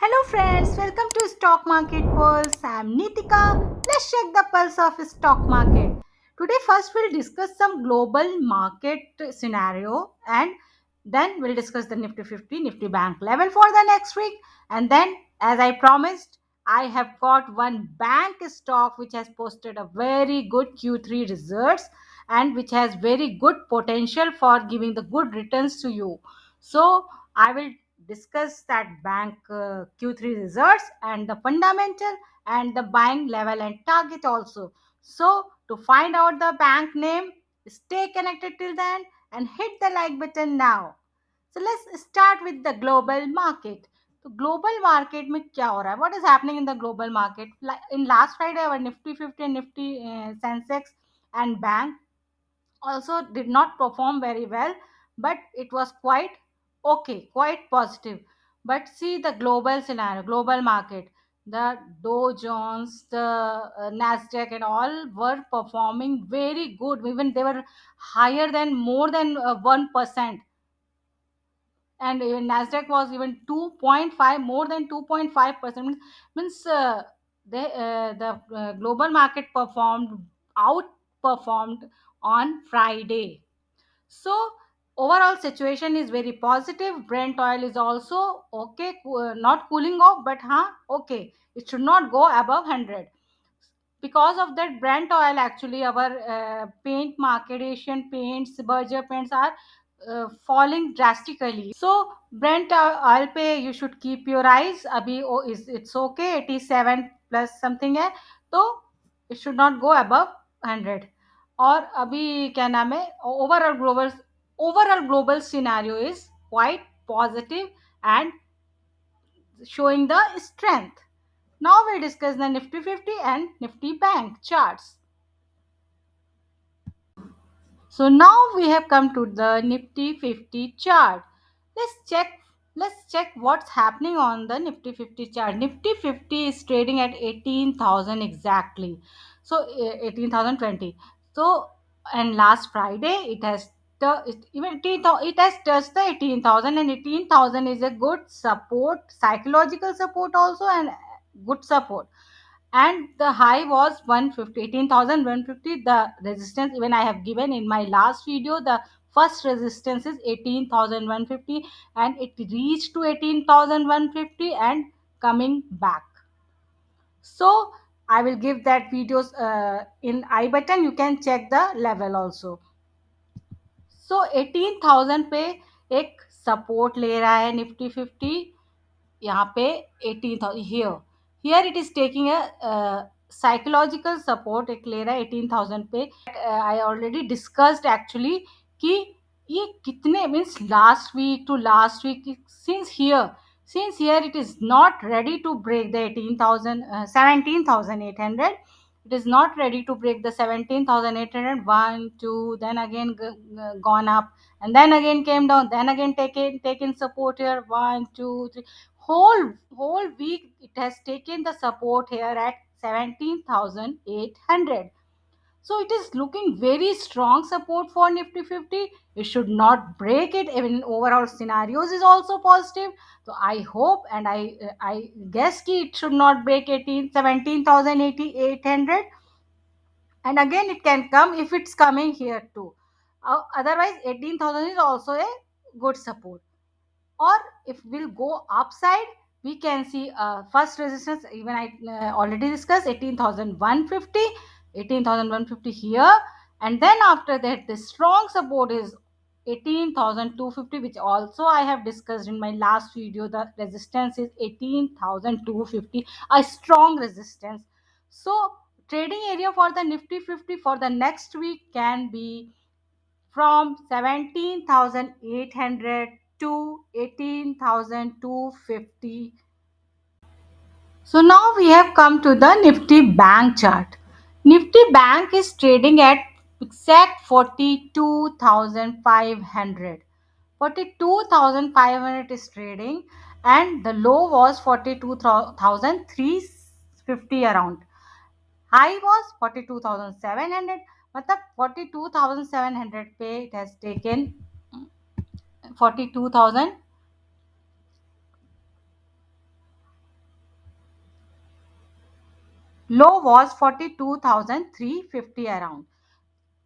Hello friends, welcome to Stock Market Pulse. I'm Neetika. Let's check the pulse of stock market. Today first we'll discuss some global market scenario and then we'll discuss the Nifty 50, Nifty Bank level for the next week, and then as I promised I have got one bank stock which has posted a very good Q3 results and which has very good potential for giving the good returns to you. So I will discuss that bank Q3 results and the fundamental and the buying level and target also. So to find out the bank name, stay connected till then and hit the like button now. So let's start with the global market. तो global market में क्या हो रहा है? What is happening in the global market? In last Friday, our Nifty 50 and Nifty Sensex and Bank also did not perform very well, but it was quite okay, quite positive. But see the global scenario, global market, the Dow Jones, the Nasdaq and all were performing very good. Even they were higher than more than 1%, and Nasdaq was even 2.5, more than 2.5%. Means the global market performed, outperformed on Friday. So overall situation is very positive. Brent oil is also okay, not cooling off, but okay, it should not go above 100. Because of that Brent oil, actually our paint market, Asian paints, Berger paints are falling drastically. So Brent oil पे you should keep your eyes. अभी is it's okay, 87 plus something है, तो it should not go above 100. और अभी क्या नाम है, overall global scenario is quite positive and showing the strength. Now we'll discuss the Nifty 50 and Nifty Bank charts. So now we have come to the Nifty 50 chart. Let's check let's check what's happening on the Nifty 50 chart. Nifty 50 is trading at 18,000 exactly. So 18,020. So and last Friday it has it has touched the 18,000, and 18,000 is a good support, psychological support also, and good support. And the high was 150, 18,150. The resistance, even I have given in my last video, the first resistance is 18,150, and it reached to 18,150 and coming back. So I will give that videos in I button. You can check the level also. So 18,000 पे एक support ले रहा है Nifty 50. यहाँ पे 18,000 here it is taking a psychological support, एक ले रहा है 18,000 पे. I already discussed actually कि ये कितने means last week to last week, since here it is not ready to break the 18,000, 17,800. It is not ready to break the 17,800. One, two, then again gone up, and then again came down, then again taken support here. One, two, three. Whole week it has taken the support here at 17,800. So it is looking very strong support for Nifty 50. It should not break it. Even overall scenarios is also positive. So I hope and I guess ki it should not break 17,800. And again it can come if it's coming here too. Otherwise 18,000 is also a good support. Or if we'll go upside, we can see first resistance, even I already discussed 18,150, 18,150 here, and then after that the strong support is 18,250, which also I have discussed in my last video. The resistance is 18,250, a strong resistance. So trading area for the Nifty 50 for the next week can be from 17,800 to 18,250. So now we have come to the Nifty Bank chart. Nifty Bank is trading at exact 42,500. 42,500 is trading, and the low was 42,350 around. High was 42,700. मतलब 42,700 पे it has taken 42,000 low was 42,350 around.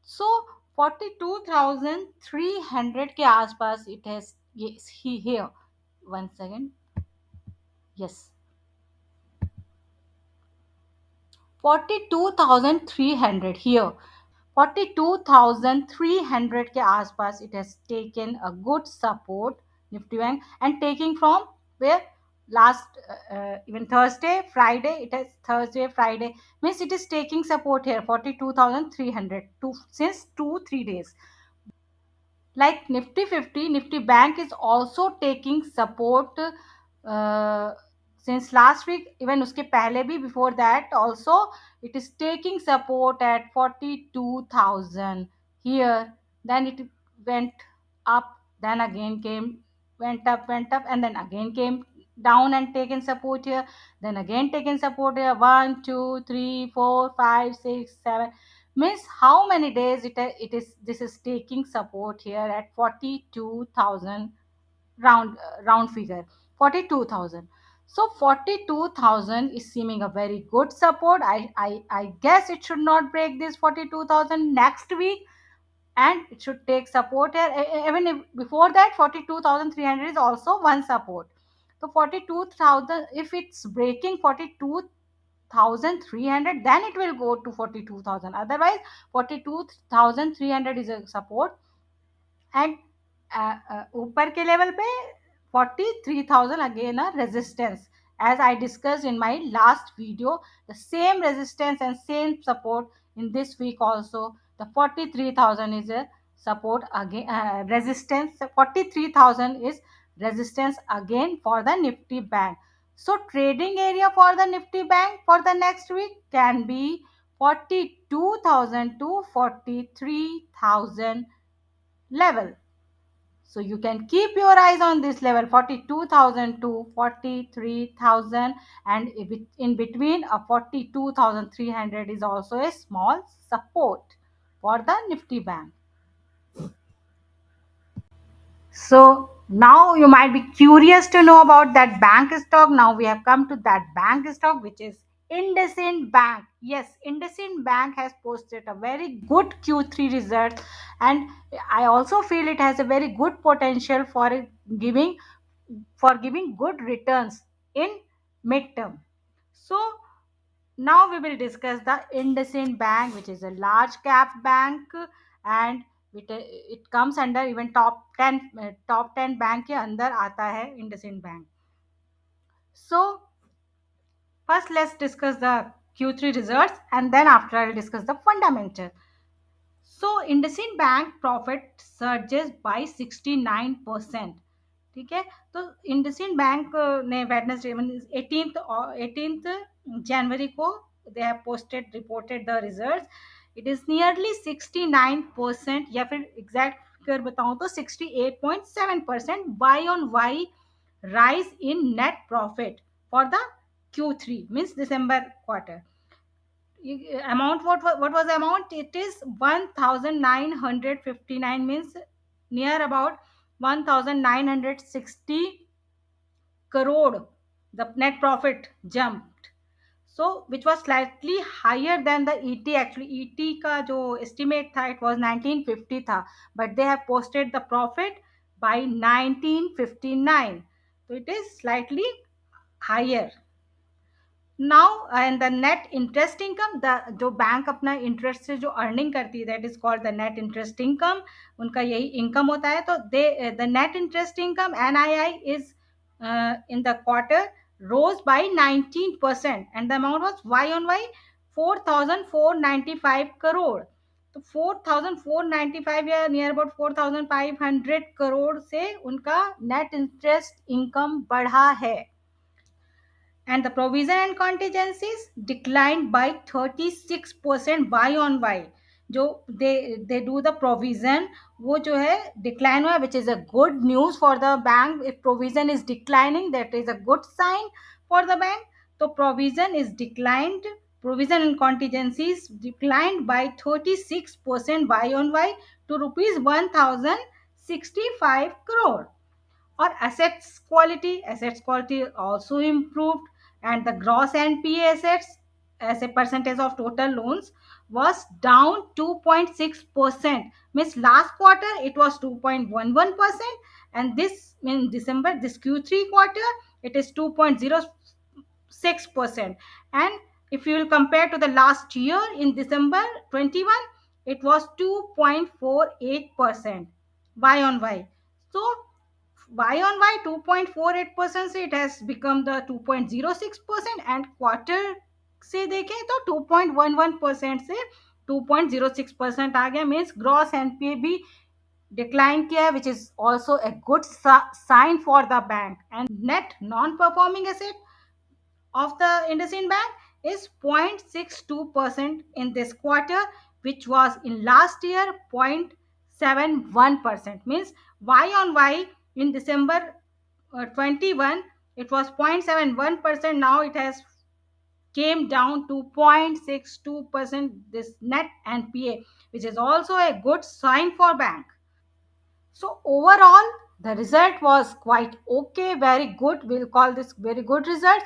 So 42,300 के आसपास it has, yes, here, one second, yes, 42,300 here, 42,300 के आसपास it has taken a good support, Nifty Bank, and taking from where last even Thursday, Friday, it has Thursday, Friday, means it is taking support here 42,300 to since 2 3 days. Like Nifty 50, Nifty Bank is also taking support uh, since last week, even uske pehle bhi, before that also it is taking support at 42,000 here. Then it went up, then again came, went up, and then again came down and taken support here, then again taken support here. 1 2 3 4 5 6 7, means how many days it is, this is taking support here at 42,000, round figure 42,000. So 42,000 is seeming a very good support. I guess it should not break this 42,000 next week, and it should take support here. Even if before that 42,300 is also one support. So 42,000, if it's breaking 42,300, then it will go to 42,000. Otherwise 42,300 is a support, and ऊपर के level पे 43,000 again a resistance, as I discussed in my last video. The same resistance and same support in this week also. The 43,000 is a support again, resistance. 43,000 is resistance again for the Nifty Bank. So trading area for the Nifty Bank for the next week can be 42,000 to 43,000 level. So you can keep your eyes on this level 42,000 to 43,000, and in between a 42,300 is also a small support for the Nifty Bank. So now you might be curious to know about that bank stock. Now we have come to that bank stock, which is IndusInd Bank. Yes, IndusInd Bank has posted a very good Q3 result, and I also feel it has a very good potential for giving giving good returns in midterm. So now we will discuss the IndusInd Bank, which is a large cap bank, and it comes under even top 10 bank के अंदर आता है IndusInd Bank. So first let's discuss the Q3 results, and then after I will discuss the fundamental. So IndusInd Bank profit surges by 69%. ठीक है, तो IndusInd bank ने Wednesday 18th जनवरी को they have posted reported the results. It is nearly 69%, या फिर exact कर बताऊं तो 68.7% Y on Y rise in net profit for the Q3, means December quarter. Amount, what was the amount? It is 1959, means near about 1960 crore. The net profit jumped, so which was slightly higher than the ET. Actually ET का जो estimate था, it was 1950 था, but they have posted the profit by 1959, so it is slightly higher. Now and the net interest income, the जो bank अपना interest से जो earning करती है, that is called the net interest income. उनका यही income होता है. तो they the net interest income NII is in the quarter rose by 19%, and the amount was y on y 4,495 crore. तो 4,495 या नियर अबाउट 4,500 करोड़ से उनका नेट इंटरेस्ट इनकम बढ़ा है. And the provision and contingencies declined by 36% y on y. जो they do the provision, वो जो है decline हुआ, which is a good news for the bank. If provision is declining, that is a good sign for the bank. So provision is declined, provision and contingencies declined by 36% y on y to rupees 1,065 crore. Or assets quality also improved, and the gross NPA assets as a percentage of total loans was down 2.6%. Means last quarter it was 2.11%, and this in December, this Q3 quarter, it is 2.06%. And if you will compare to the last year in December 21, it was 2.48% y on y. So y on y 2.48% से it has become the 2.06%, and quarter से देखें तो 2.11% से 2.06% आ गया. Means gross NPA भी decline किया है, which is also a good sign for the bank. And net non performing asset of the IndusInd Bank is 0.62% in this quarter, which was in last year 0.71%. Means y on y in December 21 it was 0.71%. Now it has came down to 0.62%, this net NPA, which is also a good sign for bank. So overall, the result was quite okay, very good. We'll call this very good results.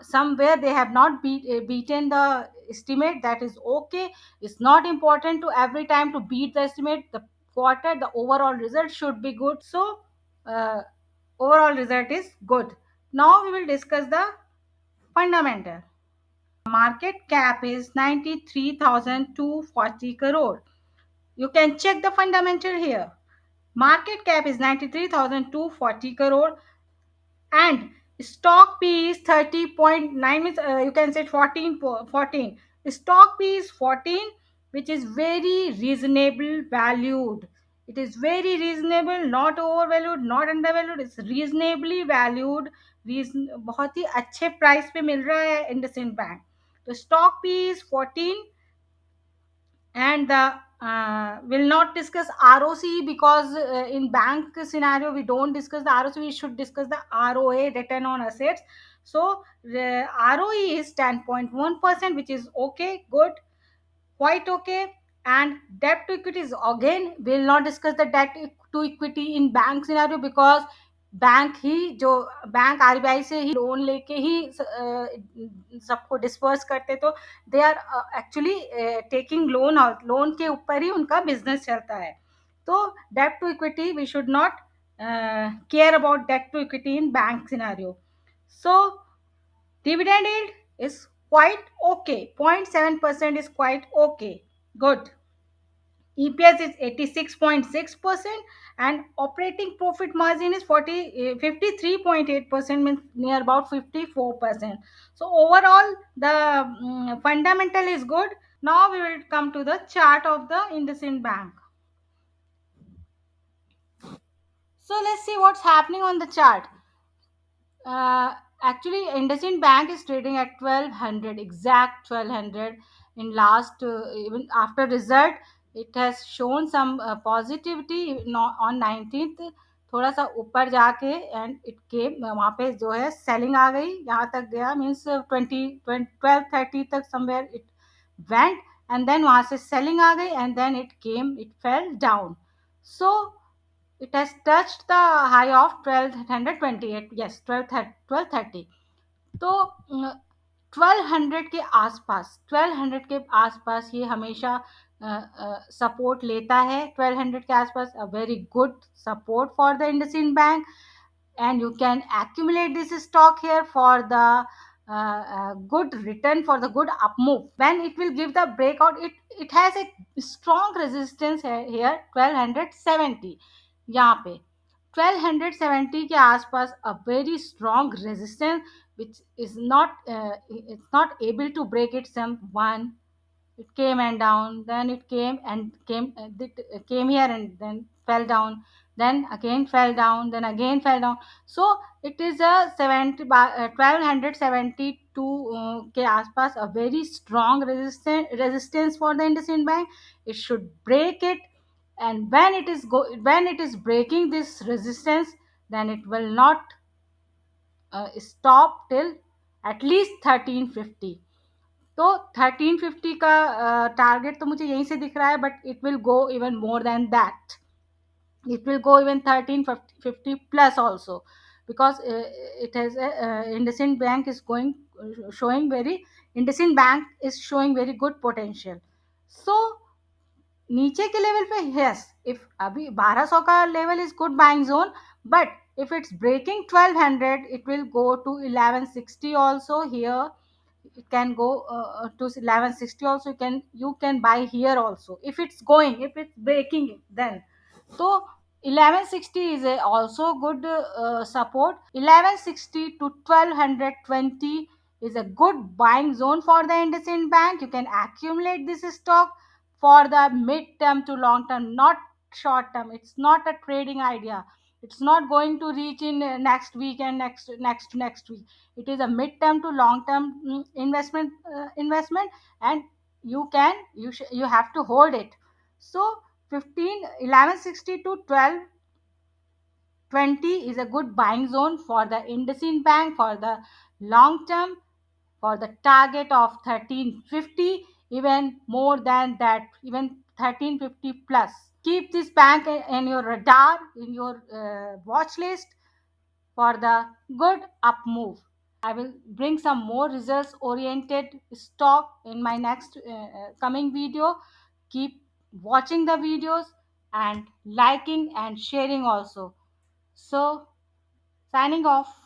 Somewhere they have not beaten the estimate. That is okay. It's not important to every time to beat the estimate. The quarter, the overall result should be good. So uh, overall result is good. Now we will discuss the fundamental. Market cap is 93,240 crore. You can check the fundamental here. Market cap is 93,240 crore, and stock P is 30.9, means you can say 14. Stock P is 14, which is very reasonable valued. It is very reasonable, not overvalued, not undervalued. It's reasonably valued. बहुत ही अच्छे price पे मिल रहा है IndusInd bank. तो stock P is 14, and the will not discuss ROC because in bank scenario we don't discuss the ROC. We should discuss the ROA, return on assets. So the ROE is 10.1%, which is okay, good, quite okay. And debt to equity is, again will not discuss the debt to equity in bank scenario because bank ही जो bank RBI से ही loan लेके ही सबको disperse करते, तो they are actually taking loan, और loan के ऊपर ही उनका बिजनेस चलता है. तो debt to equity we should not care about debt to equity in bank scenario. So dividend yield is quite okay, 0.7% is quite okay, good. EPS is 86.6%, and operating profit margin is 53.8%, means near about 54%. So overall the fundamental is good. Now we will come to the chart of the IndusInd Bank. So let's see what's happening on the chart. Actually, IndusInd Bank is trading at 1200, exact 1200 in last, even after result, it has shown some positivity on 19th. थोड़ा सा ऊपर जाके and it came, वहाँ पे जो है selling आ गई, यहाँ तक गया, मीन्स 12:30 तक somewhere it went, and then वहाँ से सेलिंग आ गई, and then it came, it fell down. So it has touched the high of 1228, yes, 1230. तो 1200 के आसपास, 1200 के आसपास ये हमेशा सपोर्ट लेता है. 1200 के आसपास a very good support for the IndusInd bank, and you can accumulate this stock here for the good return, for the good up move. When it will give the breakout, it has a strong resistance here 1270. यहाँ पे 1270 के आसपास a very strong resistance, which is not it's not able to break it. Some one, it came and down, then it came and came here and then fell down, then again fell down, then again fell down. So it is a 1272 के आसपास a very strong resistance for the IndusInd Bank. It should break it, and when it is breaking this resistance, then it will not stop till at least 1350. तो 1350 का target तो मुझे यहीं से दिख रहा है, but it will go even more than that. It will go even 1350 plus also, because it has IndusInd Bank is going showing very, IndusInd Bank is showing very good potential. So नीचे के level पे yes, if अभी 1200 का level is good buying zone, but if it's breaking 1200 it will go to 1160 also here. It can go to 1160 also. You can buy here also if it's going, if it's breaking it, then so 1160 is also good support. 1160 to 1220 is a good buying zone for the IndusInd Bank. You can accumulate this stock for the mid-term to long term, not short term. It's not a trading idea. It's not going to reach in next week and next week. It is a mid-term to long-term investment, and you have to hold it. So 1160 to 1220 is a good buying zone for the IndusInd Bank for the long term, for the target of 1350, even more than that, even 1350 plus. Keep this bank in your radar, in your watch list for the good up move. I will bring some more results oriented stock in my next coming video. Keep watching the videos and liking and sharing also. So, signing off.